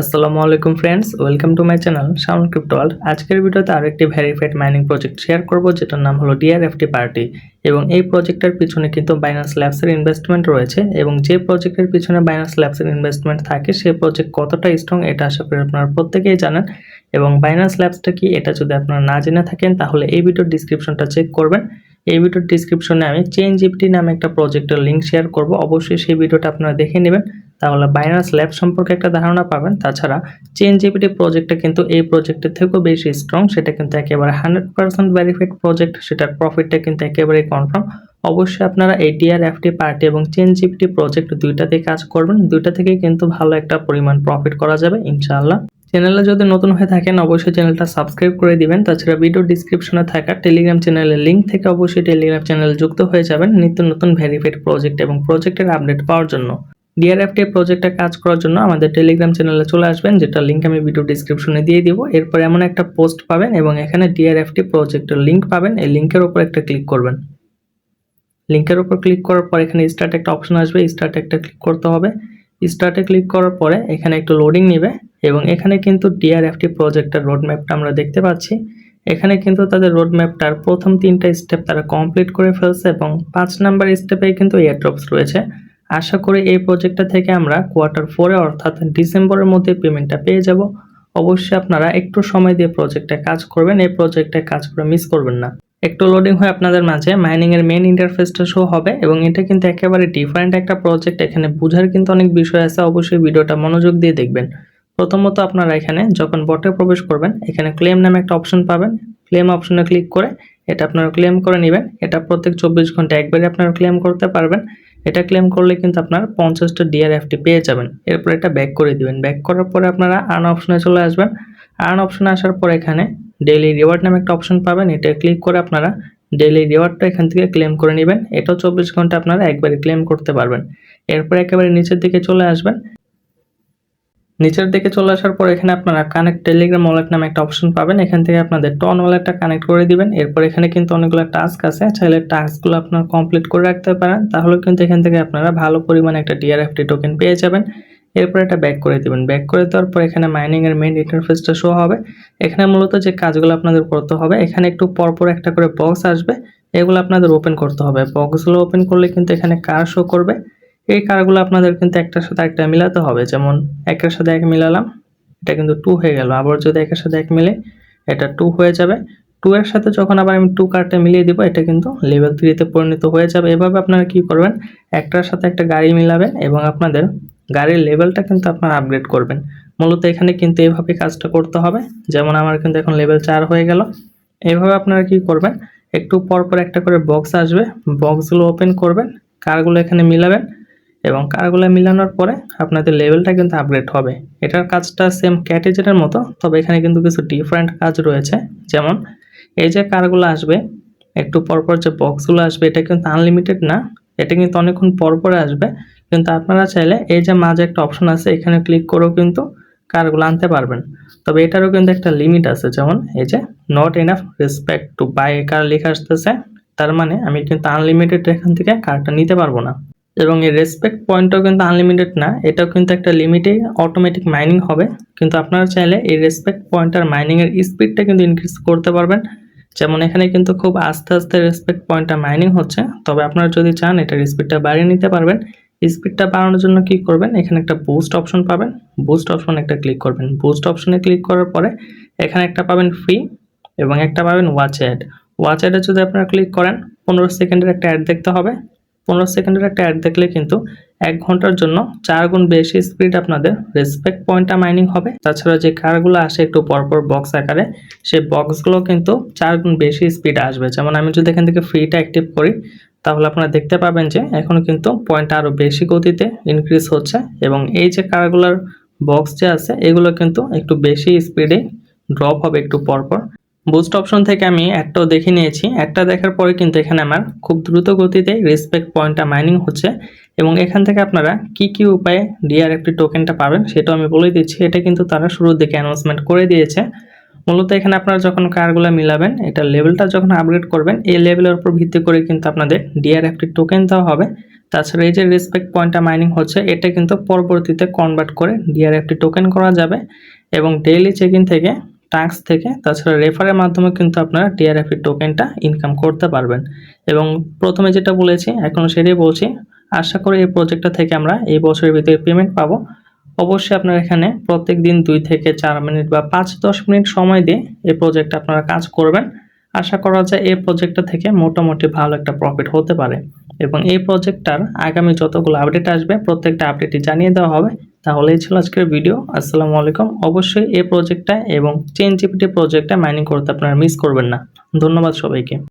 আসসালামু আলাইকুম friends, welcome to my channel sound crypto world. আজকের ভিডিওতে আরেকটি ভেরিফাইড মাইনিং প্রজেক্ট শেয়ার করব, যেটার নাম হলো ডিআরএফটি পার্টি। এবং এই প্রজেক্টের পিছনে কিন্তু বাইন্যান্স ল্যাবসের ইনভেস্টমেন্ট রয়েছে, এবং যে প্রজেক্টের পিছনে বাইন্যান্স ল্যাবসের ইনভেস্টমেন্ট থাকে সেই প্রজেক্ট কতটা স্ট্রং এটা আশা করি আপনারা প্রত্যেকেই জানেন। এবং বাইন্যান্স ল্যাবসটা কি এটা যদি আপনারা না জেনে থাকেন তাহলে এই ভিডিওর ডিসক্রিপশনটা চেক করবেন। এই ভিডিওর ডিসক্রিপশনে আমি চেইনজিপিটি নামে একটা প্রজেক্টের লিঙ্ক শেয়ার করব, অবশ্যই সেই ভিডিওটা আপনারা দেখে নেবেন, তাহলে বাইন্যান্স ল্যাব সম্পর্কে একটা ধারণা পাবেন। তাছাড়া চেইনজিপিটি প্রজেক্টটা কিন্তু এই প্রজেক্টের থেকেও বেশি স্ট্রং, সেটা কিন্তু একেবারে 100% ভেরিফাইড প্রজেক্ট, সেটার প্রফিটটা কিন্তু একেবারেই কনফার্ম। অবশ্যই আপনারা এই ডিআরএফটি পার্টি এবং চেইনজিপিটি প্রজেক্ট দুইটাতেই কাজ করবেন, দুইটা থেকেই কিন্তু ভালো একটা পরিমাণ প্রফিট করা যাবে ইনশাআল্লাহ। চ্যানেলে যদি নতুন হয়ে থাকেন অবশ্যই চ্যানেলটা সাবস্ক্রাইব করে দিবেন। তাছাড়া ভিডিও ডিসক্রিপশনে থাকা টেলিগ্রাম চ্যানেলের লিঙ্ক থেকে অবশ্যই টেলিগ্রাম চ্যানেল যুক্ত হয়ে যাবেন নিত্য নতুন ভেরিফাইড প্রজেক্ট এবং প্রজেক্টের আপডেট পাওয়ার জন্য। ডিআরএফটি প্রজেক্টে কাজ করার জন্য আমাদের টেলিগ্রাম চ্যানেলে চলে আসবেন, যেটা লিঙ্ক আমি ভিডিও ডিসক্রিপশনে দিয়ে দিব। এরপর এমন একটা পোস্ট পাবেন এবং এখানে ডিআরএফটি প্রজেক্টের লিঙ্ক পাবেন, এই লিঙ্কের উপর একটা ক্লিক করবেন। লিঙ্কের উপর ক্লিক করার পর এখানে স্টার্ট একটা অপশন আসবে, স্টার্ট একটা ক্লিক করতে হবে। স্টার্টে ক্লিক করার পরে এখানে একটু লোডিং নেবে এবং এখানে কিন্তু ডিআরএফটি প্রজেক্টের রোডম্যাপটা আমরা দেখতে পাচ্ছি। এখানে কিন্তু তাদের রোডম্যাপটার প্রথম 3টা স্টেপ তারা কমপ্লিট করে ফেলছে এবং 5 নাম্বার স্টেপে কিন্তু এয়ারড্রপস রয়েছে। আশা করি এই প্রজেক্টটা থেকে আমরা Q4 অর্থাৎ ডিসেম্বরের মধ্যে পেমেন্টটা পেয়ে যাব। অবশ্যই আপনারা একটু সময় দিয়ে প্রজেক্টে কাজ করবেন, এই প্রজেক্টে কাজ করে মিস করবেন না। একটু লোডিং হয়ে আপনাদের মাঝে মাইনিং এর মেইন ইন্টারফেসটা শো হবে এবং এটা কিন্তু একেবারে ডিফারেন্ট একটা প্রজেক্ট। এখানে বোঝার কিন্তু অনেক বিষয় আছে, অবশ্যই ভিডিওটা মনোযোগ দিয়ে দেখবেন। প্রথমত আপনারা এখানে যখন বটে প্রবেশ করবেন এখানে ক্লেম নামে একটা অপশন পাবেন, ক্লেম অপশনে ক্লিক করে এটা আপনারা ক্লেম করে নেবেন। এটা প্রত্যেক 24 ঘন্টা একবারে আপনারা ক্লেম করতে পারবেন। এটা ক্লেম করলে কিন্তু আপনার 50টা ডিআরএফটি পেয়ে যাবেন। এরপর এটা ব্যাক করে দিবেন। ব্যাক করার পরে আপনারা আর্ন অপশনে চলে আসবেন। আর্ন অপশনে আসার পর এখানে ডেইলি রিওয়ার্ড নামে একটা অপশন পাবেন, এটা ক্লিক করে আপনারা ডেইলি রিওয়ার্ডটা এখান থেকে ক্লেম করে নেবেন। এটাও 24 ঘন্টা আপনারা একবারে ক্লেম করতে পারবেন। এরপর একেবারে নিচের দিকে চলে আসবেন। নিচের দিকে চলে আসার পর এখানে আপনারা কানেক্ট টেলিগ্রাম ওয়ালেট নামে একটা অপশন পাবেন, এখান থেকে আপনাদের টন ওয়ালেটটা কানেক্ট করে দিবেন। এরপর এখানে কিন্তু অনেকগুলো টাস্ক আছে, চাইলে টাস্কগুলো আপনারা কমপ্লিট করে রাখতে পারেন, তাহলে কিন্তু এখান থেকে আপনারা ভালো পরিমাণে একটা ডিআরএফটি টোকেন পেয়ে যাবেন। এরপর এটা ব্যাক করে দিবেন। ব্যাক করে দেওয়ার পর এখানে মাইনিং এর মেইন ইন্টারফেসটা শো হবে। এখানে মূলত যে কাজগুলো আপনাদের করতে হবে, এখানে একটু পরপর একটা করে বক্স আসবে, এগুলো আপনাদের ওপেন করতে হবে। বক্সগুলো ওপেন করলে কিন্তু এখানে কার শো করবে, এই কারগুলো আপনাদের কিন্তু একটার সাথে একটা মিলাতে হবে। যেমন একের সাথে এক মিলালাম, এটা কিন্তু 2 হয়ে গেল। আবার যদি একের সাথে এক মিলে এটা 2 হয়ে যাবে। 2 এর সাথে যখন আবার আমি 2 কার্ডটা মিলিয়ে দিব এটা কিন্তু লেভেল 3 তে পরিণত হয়ে যাবে। এভাবে আপনারা কি করবেন, একটার সাথে একটা গাড়ি মিলাবেন এবং আপনাদের গাড়ির লেভেলটা কিন্তু আপনারা আপগ্রেড করবেন। মূলত এখানে কিন্তু এভাবে কাজটা করতে হবে। যেমন আমার কিন্তু এখন লেভেল 4 হয়ে গেল। এভাবে আপনারা কি করবেন, একটু পরপর একটা করে বক্স আসবে, বক্সগুলো ওপেন করবেন, কারগুলো এখানে মিলাবেন এবং কারগুলো মিলানোর পরে আপনাদের লেভেলটা কিন্তু আপগ্রেড হবে। এটার কাজটা সেম ক্যাটেজেনের মতো, তবে এখানে কিন্তু কিছু ডিফারেন্ট কাজ রয়েছে। যেমন এই যে কারগুলো আসবে, একটু পরপর যে বক্সগুলো আসবে, এটা কিন্তু আনলিমিটেড না, এটা কিন্তু অনেকক্ষণ পরপরে আসবে। কিন্তু আপনারা চাইলে এই যে মাঝে একটা অপশন আছে এখানে ক্লিক করেও কিন্তু কারগুলো আনতে পারবেন। তবে এটারও কিন্তু একটা লিমিট আছে, যেমন এই যে নট এনাফ রেসপেক্ট টু বাই কার লেখা আসতেছে, তার মানে আমি কিন্তু আনলিমিটেড এখান থেকে কারটা নিতে পারবো না। এবং এই রেসপেক্ট পয়েন্টটাও কিন্তু আনলিমিটেড না, এটাও কিন্তু একটা লিমিটে অটোমেটিক মাইনিং হবে। কিন্তু আপনারা চাইলে এই রেসপেক্ট পয়েন্টার মাইনিংয়ের স্পিডটা কিন্তু ইনক্রিজ করতে পারবেন। যেমন এখানে কিন্তু খুব আস্তে আস্তে রেসপেক্ট পয়েন্টটা মাইনিং হচ্ছে, তবে আপনারা যদি চান এটার স্পিডটা বাড়িয়ে নিতে পারবেন। স্পিডটা বাড়ানোর জন্য কি করবেন, এখানে একটা বুস্ট অপশন পাবেন, বুস্ট অপশনে একটা ক্লিক করবেন। বুস্ট অপশনে ক্লিক করার পরে এখানে একটা পাবেন ফ্রি এবং একটা পাবেন ওয়াচ অ্যাড। ওয়াচ অ্যাডে যদি আপনারা ক্লিক করেন 15 সেকেন্ডের একটা অ্যাড দেখতে হবে। 15 সেকেন্ডের একটা অ্যাড দেখলে কিন্তু 1 ঘন্টার জন্য 4 গুণ বেশি স্পিড আপনাদের রেসপেক্ট পয়েন্টটা মাইনিং হবে। তাছাড়া যে কারগুলো আসে একটু পরপর বক্স আকারে, সেই বক্সগুলো কিন্তু 4 গুণ বেশি স্পিড আসবে। যেমন আমি যদি এখান থেকে ফ্রিটা অ্যাক্টিভ করি তাহলে আপনারা দেখতে পাবেন যে এখন কিন্তু পয়েন্টটা আরও বেশি গতিতে ইনক্রিজ হচ্ছে এবং এই যে কারগুলোর বক্স যে আছে এগুলো কিন্তু একটু বেশি স্পিডে ড্রপ হবে একটু পরপর। বুস্ট অপশন থেকে আমি একটাও দেখে নিয়েছি, একটা দেখার পরে কিন্তু এখানে আমার খুব দ্রুত গতিতে রেসপেক্ট পয়েন্টটা মাইনিং হচ্ছে এবং এখান থেকে আপনারা কি উপায়ে ডিআরএফটি টোকেনটা পাবেন সেটাও আমি বলে দিচ্ছি। এটা কিন্তু তারা শুরুর দিকে অ্যানাউন্সমেন্ট করে দিয়েছে। মূলত এখানে আপনারা যখন কারগুলো মিলাবেন, এটা লেভেলটা যখন আপগ্রেড করবেন, এই লেভেলের উপর ভিত্তি করে কিন্তু আপনাদের ডিআরএফটি টোকেন দেওয়া হবে। তাছাড়া এই যে রেসপেক্ট পয়েন্টটা মাইনিং হচ্ছে, এটা কিন্তু পরবর্তীতে কনভার্ট করে ডিআরএফটি টোকেন করা যাবে এবং ডেইলি চেক ইন থেকে, টাস্ক থেকে, তাছাড়া রেফারের মাধ্যমে কিন্তু আপনারা ডিআরএফটি টোকেনটা ইনকাম করতে পারবেন। এবং প্রথমে যেটা বলেছি এখনও সেটাই বলছি, আশা করি এই প্রজেক্টটা থেকে আমরা এই বছরের ভিতরে পেমেন্ট পাবো। অবশ্যই আপনারা এখানে প্রত্যেক দিন 2 থেকে 4 মিনিট বা 5-10 মিনিট সময় দিয়ে এই প্রজেক্টে আপনারা কাজ করবেন। আশা করা যায় এই প্রজেক্টটা থেকে মোটামুটি ভালো একটা প্রফিট হতে পারে এবং এই প্রজেক্টটার আগামী যতগুলো আপডেট আসবে প্রত্যেকটা আপডেটই জানিয়ে দেওয়া হবে। তাহলে এই ছিল আজকের ভিডিও। আসসালামু আলাইকুম। অবশ্যই এই প্রজেক্টটা এবং চেইনজিপিটি প্রজেক্টটা মাইনিং করতে আপনারা মিস করবেন না। ধন্যবাদ সবাইকে।